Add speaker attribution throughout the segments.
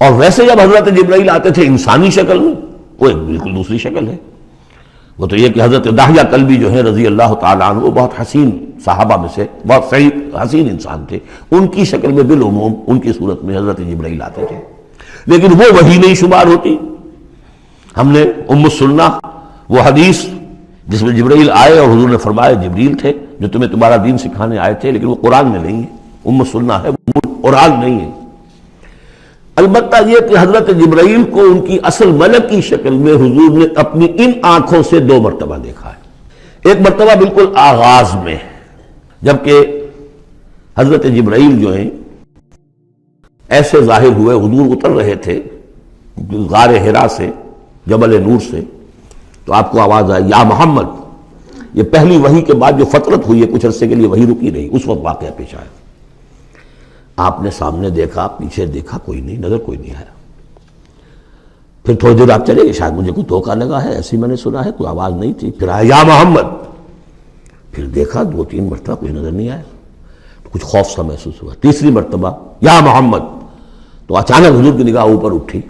Speaker 1: اور ویسے جب حضرت جبرائیل آتے تھے انسانی شکل میں، وہ ایک بالکل دوسری شکل ہے۔ وہ تو یہ کہ حضرت داہیہ کلبی جو ہیں رضی اللہ تعالیٰ عنہ، وہ بہت حسین صحابہ میں سے بہت صحیح حسین انسان تھے، ان کی شکل میں بالعموم ان کی صورت میں حضرت جبرائیل آتے تھے، لیکن وہ وحی نہیں شمار ہوتی۔ ہم نے ام السنہ وہ حدیث جس میں جبرائیل آئے اور حضور نے فرمایا جبریل تھے جو تمہیں تمہارا دین سکھانے آئے تھے، لیکن وہ قرآن میں نہیں ہے، ام السنہ ہے، قرآن نہیں ہے۔ البتہ یہ کہ حضرت جبرائیل کو ان کی اصل ملک کی شکل میں حضور نے اپنی ان آنکھوں سے 2 مرتبہ دیکھا ہے۔ ایک مرتبہ بالکل آغاز میں، جبکہ حضرت جبرائیل جو ہیں ایسے ظاہر ہوئے، حضور اتر رہے تھے غار حرا سے، جبل نور سے، تو آپ کو آواز آئی یا محمد۔ یہ پہلی وحی کے بعد جو فترت ہوئی ہے، کچھ عرصے کے لیے وحی رکی رہی، اس وقت واقعہ پیش آیا۔ آپ نے سامنے دیکھا، پیچھے دیکھا، کوئی نہیں، نظر کوئی نہیں آیا۔ پھر تھوڑی دیر آپ چلے گئے، شاید مجھے کوئی دھوکہ لگا ہے، ایسی میں نے سنا ہے، کوئی آواز نہیں تھی۔ پھر آیا یا محمد، پھر دیکھا 2-3 مرتبہ کوئی نظر نہیں آیا، تو کچھ خوف سا محسوس ہوا۔ تیسری مرتبہ یا محمد، تو اچانک حضور کی نگاہ اوپر اٹھی،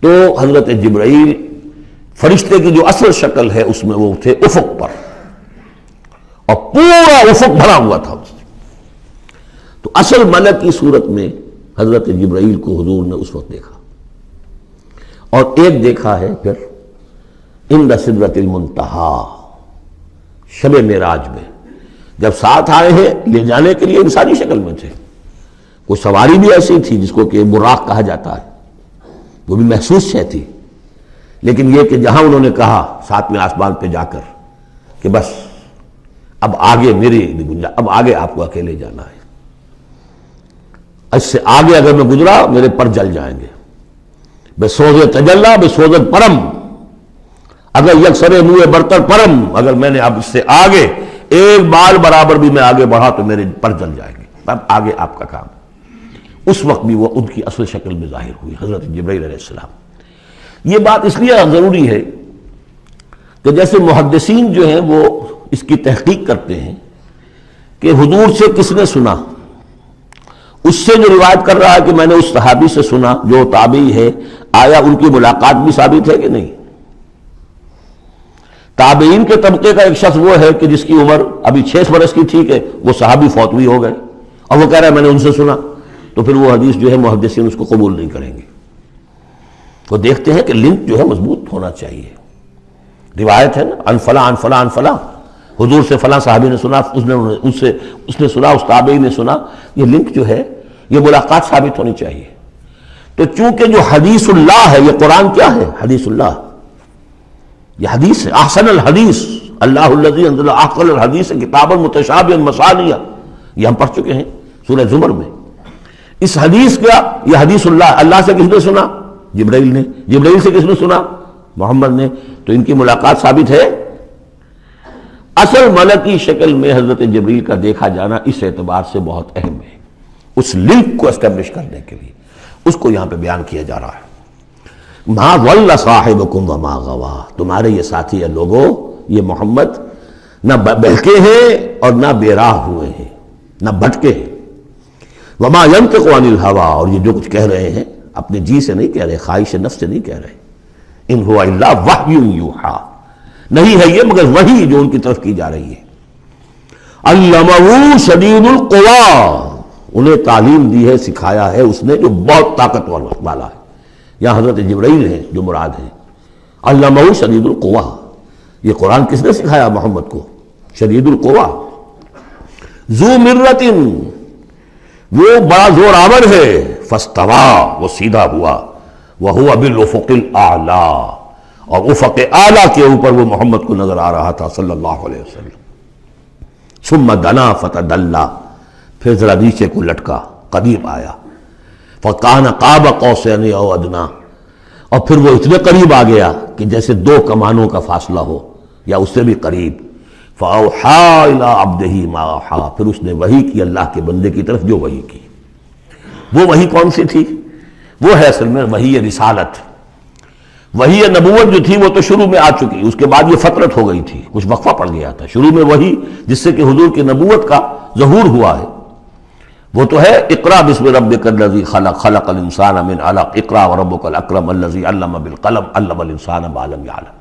Speaker 1: تو حضرت جبرائیل فرشتے کی جو اصل شکل ہے اس میں وہ تھے افق پر، اور پورا افق بھرا ہوا تھا۔ تو اصل ملک کی صورت میں حضرت جبرائیل کو حضور نے اس وقت دیکھا، اور ایک دیکھا ہے پھر عند سدرۃ المنتہا، شب معراج میں، جب ساتھ آئے ہیں لے جانے کے لیے انسانی شکل میں تھے۔ کوئی سواری بھی ایسی تھی جس کو کہ براق کہا جاتا ہے، وہ بھی محسوس شے تھی، لیکن یہ کہ جہاں انہوں نے کہا 7ویں آسمان پہ جا کر کہ بس اب آگے میری گنجائش، اب آگے آپ کو اکیلے جانا ہے، اس سے آگے اگر میں گزرا میرے پر جل جائیں گے، بے سوز تجلا بے سوزت پرم، اگر یکسر منہ برتر پرم، اگر میں نے اب اس سے آگے ایک بال برابر بھی میں آگے بڑھا تو میرے پر جل جائیں گے، اب آگے آپ کا کام۔ اس وقت بھی وہ ان کی اصل شکل میں ظاہر ہوئی حضرت جبرائیل علیہ السلام۔ یہ بات اس لیے ضروری ہے کہ جیسے محدثین جو ہیں وہ اس کی تحقیق کرتے ہیں کہ حضور سے کس نے سنا، اس سے جو روایت کر رہا ہے کہ میں نے اس صحابی سے سنا جو تابعی ہے، آیا ان کی ملاقات بھی ثابت ہے کہ نہیں؟ تابعین کے طبقے کا ایک شخص وہ ہے کہ جس کی عمر ابھی 6 برس کی تھی کہ وہ صحابی فوت بھی ہو گئے، اور وہ کہہ رہا ہے میں نے ان سے سنا، تو پھر وہ حدیث جو ہے محدثین اس کو قبول نہیں کریں گے۔ وہ دیکھتے ہیں کہ لنک جو ہے مضبوط ہونا چاہیے۔ روایت ہے نا ان فلاں ان فلاں ان فلاں، حضور سے فلاں صحابی نے سنا، اس نے سنا، اس تابعی نے سنا، یہ لنک جو ہے یہ ملاقات ثابت ہونی چاہیے۔ تو چونکہ جو حدیث اللہ ہے، یہ قرآن کیا ہے؟ حدیث اللہ، یہ حدیث ہے، احسن الحدیث اللہ الذی انزل احسن الحدیث کتابا متشابہا مثانیہ، یہ ہم پڑھ چکے ہیں سورہ زمر میں۔ اس حدیث کا یہ حدیث اللہ سے کس نے سنا؟ جبرائیل نے۔ جبرائیل سے کس نے سنا؟ محمد نے۔ تو ان کی ملاقات ثابت ہے۔ اصل ملکی شکل میں حضرت جبرائیل کا دیکھا جانا اس اعتبار سے بہت اہم ہے، اس لنک کو اسٹیبلش کرنے کے لیے اس کو یہاں پہ بیان کیا جا رہا ہے۔ ما ضل صاحبکم وما غوا، تمہارے یہ ساتھی ہے لوگوں، یہ محمد نہ بہکے ہیں اور نہ بے راہ ہوئے ہیں، نہ بھٹکے ہیں۔ وما ينطق عن الهوى، اور یہ جو کچھ کہہ رہے ہیں اپنے جی سے نہیں کہہ رہے، خواہش نفس سے نہیں کہہ رہے۔ ان هو الا وحی یوحی، نہیں ہے یہ مگر وحی جو ان کی طرف کی جا رہی ہے۔ علمہ شدید القوی، انہیں تعلیم دی ہے، سکھایا ہے اس نے جو بہت طاقتور والا ہے۔ یہاں حضرت جبرائیل ہیں جو مراد ہیں۔ علمہ شدید القوی، یہ قرآن کس نے سکھایا محمد کو؟ شدید القوی، ذو مرۃ، وہ بڑا زور آور ہے، فاستوی، وہ سیدھا ہوا، وہو بالافق الاعلی، اور افق اعلیٰ کے اوپر وہ محمد کو نظر آ رہا تھا صلی اللہ علیہ وسلم۔ ثم دنا فتدلی، پھر ذرا نیچے کو لٹکا، قریب آیا، فکان قاب قوسین او ادنی، اور پھر وہ اتنے قریب آ گیا کہ جیسے 2 کمانوں کا فاصلہ ہو یا اس سے بھی قریب۔ فاوحی الی عبدہ ما اوحی، پھر اس نے وحی کی اللہ کے بندے کی طرف جو وحی کی۔ وہ وحی کون سی تھی؟ وہ ہے اصل میں وحی رسالت۔ وحی نبوت جو تھی وہ تو شروع میں آ چکی، اس کے بعد یہ فترت ہو گئی تھی، کچھ وقفہ پڑ گیا تھا۔ شروع میں وحی جس سے کہ حضور کی نبوت کا ظہور ہوا ہے، وہ تو ہے اقرا بسم ربک الذی خلق خلق الانسان من علق اقرا وربک الاکرم الذی علم بالقلم علم الانسان ما لم یعلم.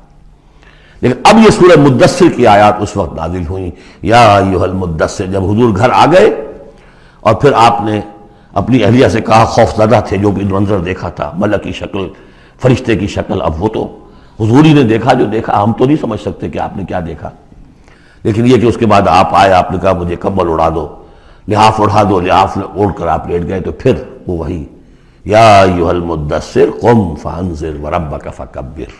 Speaker 1: لیکن اب یہ سورہ مدثر کی آیات اس وقت نازل ہوئیں، یا ایھا المدثر، جب حضور گھر آ گئے اور پھر آپ نے اپنی اہلیہ سے کہا، خوف زدہ تھے، جو بھی منظر دیکھا تھا، ملک کی شکل، فرشتے کی شکل، اب وہ تو حضور ہی نے دیکھا جو دیکھا، ہم تو نہیں سمجھ سکتے کہ آپ نے کیا دیکھا. لیکن یہ کہ اس کے بعد آپ آئے، آپ نے کہا مجھے کمبل اڑا دو، لحاف اڑا دو، لحاف اوڑھ کر آپ لیٹ گئے، تو پھر وہ وہی یا ایھا المدثر قم فانذر وربک فکبر،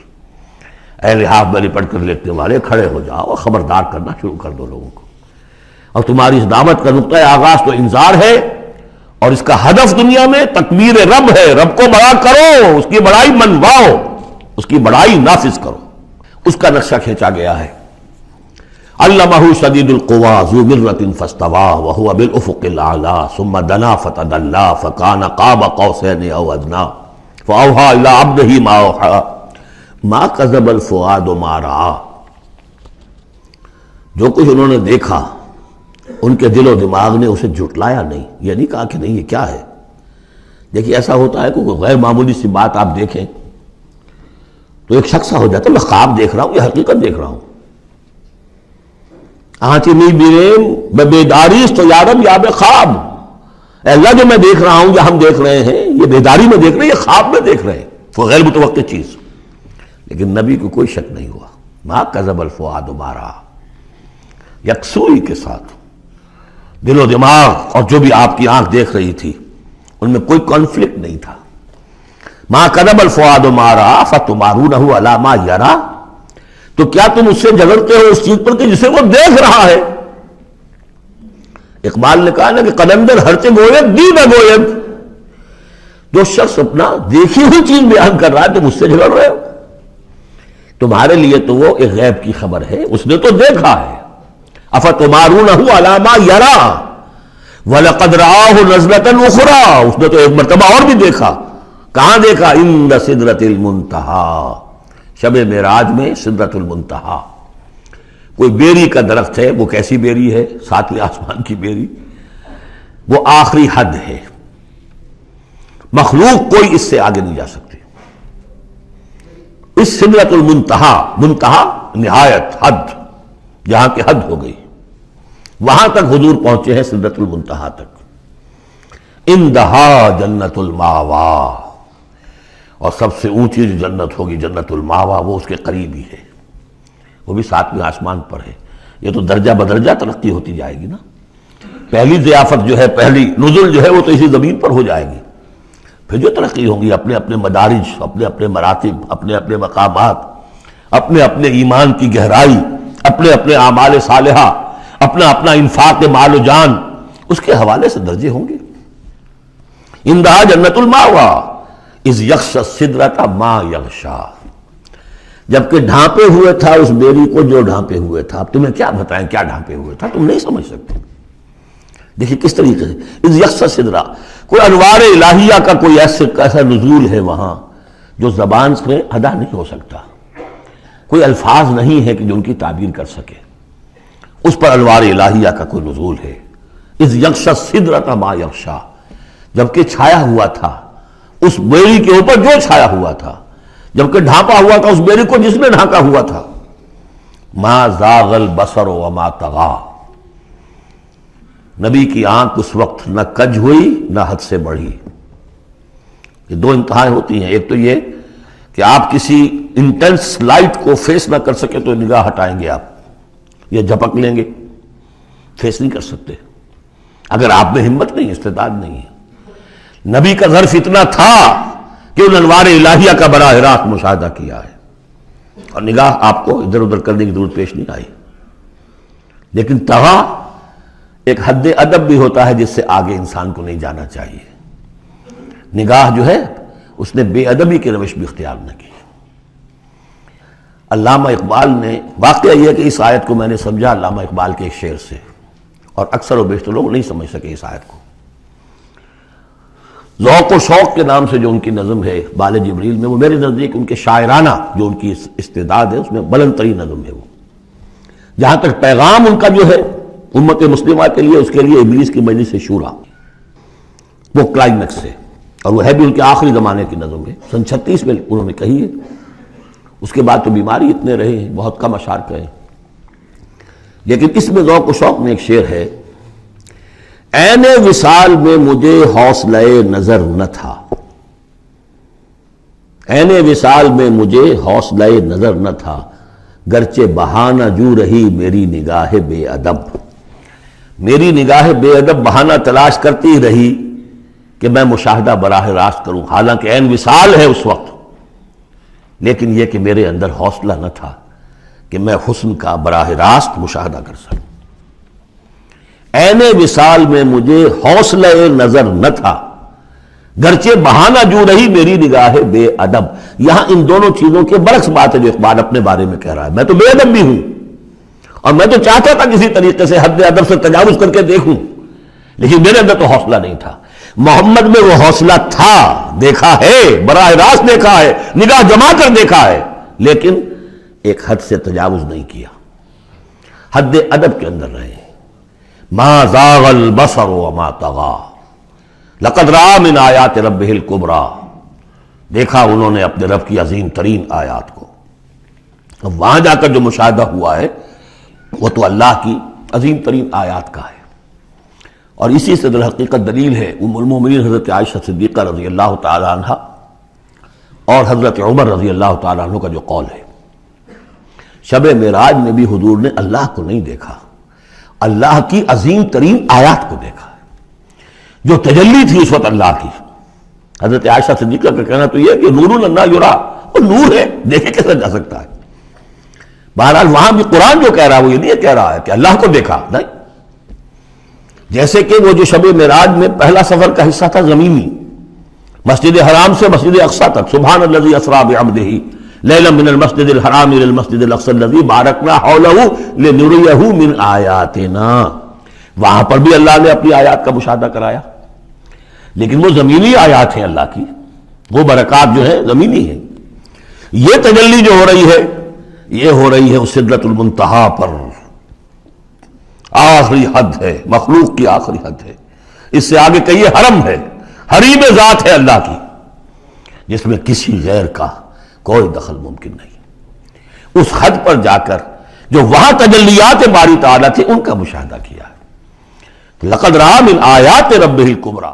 Speaker 1: اے لحاف میں لپٹ کر لیٹنے والے کھڑے ہو جاؤ اور خبردار کرنا شروع کر دو لوگوں کو. اور تمہاری اس دعوت کا نقطۂ آغاز تو انذار ہے، اور اس کا ہدف دنیا میں تکبیر رب ہے. رب کو بڑا کرو، اس کی بڑائی منواؤ، اس کی بڑائی نافذ کرو. اس کا نقشہ کھینچا گیا ہے. علمہ شدید القویٰ ذو مرۃ فاستویٰ وہو بالافق الاعلیٰ ثم دنا فتدلیٰ فکان قاب قوسین او ادنیٰ فاوحیٰ الی عبدہ ما اوحیٰ ما کذب الفؤاد ما رأیٰ. جو کچھ انہوں نے دیکھا ان کے دل و دماغ نے اسے جھٹلایا نہیں. یہ نہیں کہا کہ نہیں یہ کیا ہے. دیکھیے ایسا ہوتا ہے کہ کوئی غیر معمولی سی بات آپ دیکھیں تو ایک شخص ہو جاتا ہے میں خواب دیکھ رہا ہوں یا حقیقت دیکھ رہا ہوں. آنچی می بیریم بیداریست تو یارم یا بے خواب. اے اللہ جو میں دیکھ رہا ہوں یا ہم دیکھ رہے ہیں یہ بیداری میں دیکھ رہے ہیں یہ خواب میں دیکھ رہے ہیں، وہ غیر متوقع چیز. لیکن نبی کو کوئی شک نہیں ہوا. ما کذب الفؤاد ما رأیٰ، یکسوئی کے ساتھ دل و دماغ اور جو بھی آپ کی آنکھ دیکھ رہی تھی ان میں کوئی کانفلکٹ نہیں تھا. ما کذب الفؤاد ما رأیٰ فتمارونہ علی ما یریٰ، تو کیا تم اس سے جھگڑتے ہو اس چیز پر کہ جسے وہ دیکھ رہا ہے. اقبال نے کہا نا کہ قلندر ہرچے گوید دی نہ گوید. جو شخص اپنا دیکھی ہوئی چیز بیان کر رہا ہے تم اس سے جھگڑ رہے ہو. تمہارے لیے تو وہ ایک غیب کی خبر ہے، اس نے تو دیکھا ہے. افتمارونہ علی ما یریٰ وَلَقَدْ رَآهُ نَزْلَةً أُخْرَىٰ، اس نے تو ایک مرتبہ اور بھی دیکھا. کہاں دیکھا؟ عند سدرۃ المنتہیٰ، شب معراج میں سدرۃ المنتہیٰ. کوئی بیری کا درخت ہے، وہ کیسی بیری ہے؟ ساتویں آسمان کی بیری. وہ آخری حد ہے، مخلوق کوئی اس سے آگے نہیں جا سکتی. اس سدرۃ المنتہیٰ، منتہا نہایت، حد، جہاں کی حد ہو گئی، وہاں تک حضور پہنچے ہیں، سدرۃ المنتہیٰ تک. اندہا جنت الماوا، اور سب سے اونچی جو جنت ہوگی جنت الماوا، وہ اس کے قریب ہی ہے، وہ بھی ساتویں آسمان پر ہے. یہ تو درجہ بدرجہ ترقی ہوتی جائے گی نا. پہلی ضیافت جو ہے، پہلی نزل جو ہے وہ تو اسی زمین پر ہو جائے گی. پھر جو ترقی ہوگی اپنے اپنے مدارج، اپنے اپنے مراتب، اپنے اپنے مقامات، اپنے اپنے ایمان کی گہرائی، اپنے اپنے اعمال صالحہ، اپنا اپنا انفاق مال و جان، اس کے حوالے سے درجے ہوں گے. اندہا جنت الماوا اذ یغشی السدرۃ ما یغشی، جبکہ ڈھانپے ہوئے تھا اس بیری کو جو ڈھانپے ہوئے تھا. اب تمہیں کیا بتائیں کیا ڈھانپے ہوئے تھا، تم نہیں سمجھ سکتے. دیکھیے کس طریقے سے اذ یغشی السدرۃ، کوئی انوار الہیہ کا کوئی ایسا نزول ہے وہاں جو زبان سے ادا نہیں ہو سکتا. کوئی الفاظ نہیں ہے کہ جو ان کی تعبیر کر سکے. اس پر انوار الہیہ کا کوئی نزول ہے. اذ یغشی السدرۃ ما یغشی، جبکہ چھایا ہوا تھا اس بیری کے اوپر جو چھایا ہوا تھا، جبکہ ڈھانپا ہوا تھا اس بیری کو جس نے ڈھانکا ہوا تھا. ما زاغ البصر وما طغی، نبی کی آنکھ اس وقت نہ کج ہوئی نہ حد سے بڑھی. یہ دو انتہائیں ہوتی ہیں. ایک تو یہ کہ آپ کسی انٹینس لائٹ کو فیس نہ کر سکے تو نگاہ ہٹائیں گے آپ، یا جھپک لیں گے، فیس نہیں کر سکتے اگر آپ میں ہمت نہیں، استعداد نہیں ہے. نبی کا ظرف اتنا تھا کہ ان انوار الہیہ کا براہ راست مشاہدہ کیا ہے، اور نگاہ آپ کو ادھر ادھر کرنے کی ضرورت پیش نہیں آئی. لیکن طغیٰ ایک حد ادب بھی ہوتا ہے جس سے آگے انسان کو نہیں جانا چاہیے. نگاہ جو ہے اس نے بے ادبی کی روش بھی اختیار نہ کی. علامہ اقبال نے، واقعہ یہ کہ اس آیت کو میں نے سمجھا علامہ اقبال کے ایک شعر سے، اور اکثر و بیشتر لوگ نہیں سمجھ سکے اس آیت کو. ذوق و شوق کے نام سے جو ان کی نظم ہے بال جبریل میں، وہ میرے نزدیک ان کے شاعرانہ جو ان کی استعداد ہے اس میں بلند ترین نظم ہے. وہ جہاں تک پیغام ان کا جو ہے امت مسلمہ کے لیے، اس کے لیے ابلیس کی مجلس شورا، وہ کلائمیکس ہے، اور وہ ہے بھی ان کے آخری زمانے کی نظم ہے، سن 36 میں انہوں نے کہی ہے۔ اس کے بعد تو بیماری اتنے رہے ہیں، بہت کم اشعار کہے ہیں، لیکن اس میں ذوق و شوق میں ایک شعر ہے: عین وصال میں مجھے حوصلہ نظر نہ تھا، عین وصال میں مجھے حوصلہ نظر نہ تھا، گرچہ بہانہ جو رہی میری نگاہ بے ادب، میری نگاہ بے ادب بہانہ تلاش کرتی رہی کہ میں مشاہدہ براہ راست کروں، حالانکہ عین وصال ہے اس وقت، لیکن یہ کہ میرے اندر حوصلہ نہ تھا کہ میں حسن کا براہ راست مشاہدہ کر سکوں۔ عین وصال میں مجھے حوصلہ نظر نہ تھا، گرچہ بہانہ جو رہی میری نگاہ بے ادب۔ یہاں ان دونوں چیزوں کے برعکس بات ہے جو اقبال اپنے بارے میں کہہ رہا ہے۔ میں تو بے ادب بھی ہوں، اور میں تو چاہتا تھا کسی طریقے سے حد ادب سے تجاوز کر کے دیکھوں، لیکن میرے اندر تو حوصلہ نہیں تھا۔ محمد میں وہ حوصلہ تھا، دیکھا ہے، براہ راست دیکھا ہے، نگاہ جما کر دیکھا ہے، لیکن ایک حد سے تجاوز نہیں کیا، حد ادب کے اندر رہے۔ ما زاغ البصر وما طغى لقد رأى من آیات ربہ الکبریٰ، دیکھا انہوں نے اپنے رب کی عظیم ترین آیات کو۔ اب وہاں جا کر جو مشاہدہ ہوا ہے وہ تو اللہ کی عظیم ترین آیات کا ہے، اور اسی سے در حقیقت دلیل ہے ام المومنین حضرت عائشہ صدیقہ رضی اللہ تعالی عنہ اور حضرت عمر رضی اللہ تعالی عنہ کا جو قول ہے۔ شب معراج میں بھی حضور نے اللہ کو نہیں دیکھا، اللہ کی عظیم ترین آیات کو دیکھا، جو تجلی تھی اس وقت اللہ کی۔ حضرت عائشہ صدیقہ کا کہنا تو یہ ہے کہ نور لا یرا، وہ نور ہے، دیکھے کیسے جا سکتا ہے۔ بہرحال وہاں بھی قرآن جو کہہ رہا ہے وہ یہ نہیں کہہ رہا ہے کہ اللہ کو دیکھا، نہیں، جیسے کہ وہ جو شب معراج میں پہلا سفر کا حصہ تھا زمینی، مسجد حرام سے مسجد اقصی تک، سبحان الذی اسریٰ بعبدہ لیلا من المسجد الحرام الى المسجد الاقصی الذی بارکنا حولہ لنریہ من آیاتنا، وہاں پر بھی اللہ نے اپنی آیات کا مشاہدہ کرایا، لیکن وہ زمینی آیات ہیں اللہ کی، وہ برکات جو ہے زمینی ہیں۔ یہ تجلی جو ہو رہی ہے یہ ہو رہی ہے اس سدرۃ المنتہا پر، آخری حد ہے، مخلوق کی آخری حد ہے، اس سے آگے کہیے حرم ہے، حریم ذات ہے اللہ کی، جس میں کسی غیر کا کوئی دخل ممکن نہیں۔ اس حد پر جا کر جو وہاں تجلیات باری تعالیٰ تھے ان کا مشاہدہ کیا ہے۔ لقد رأى من آیات ربہ الکبریٰ۔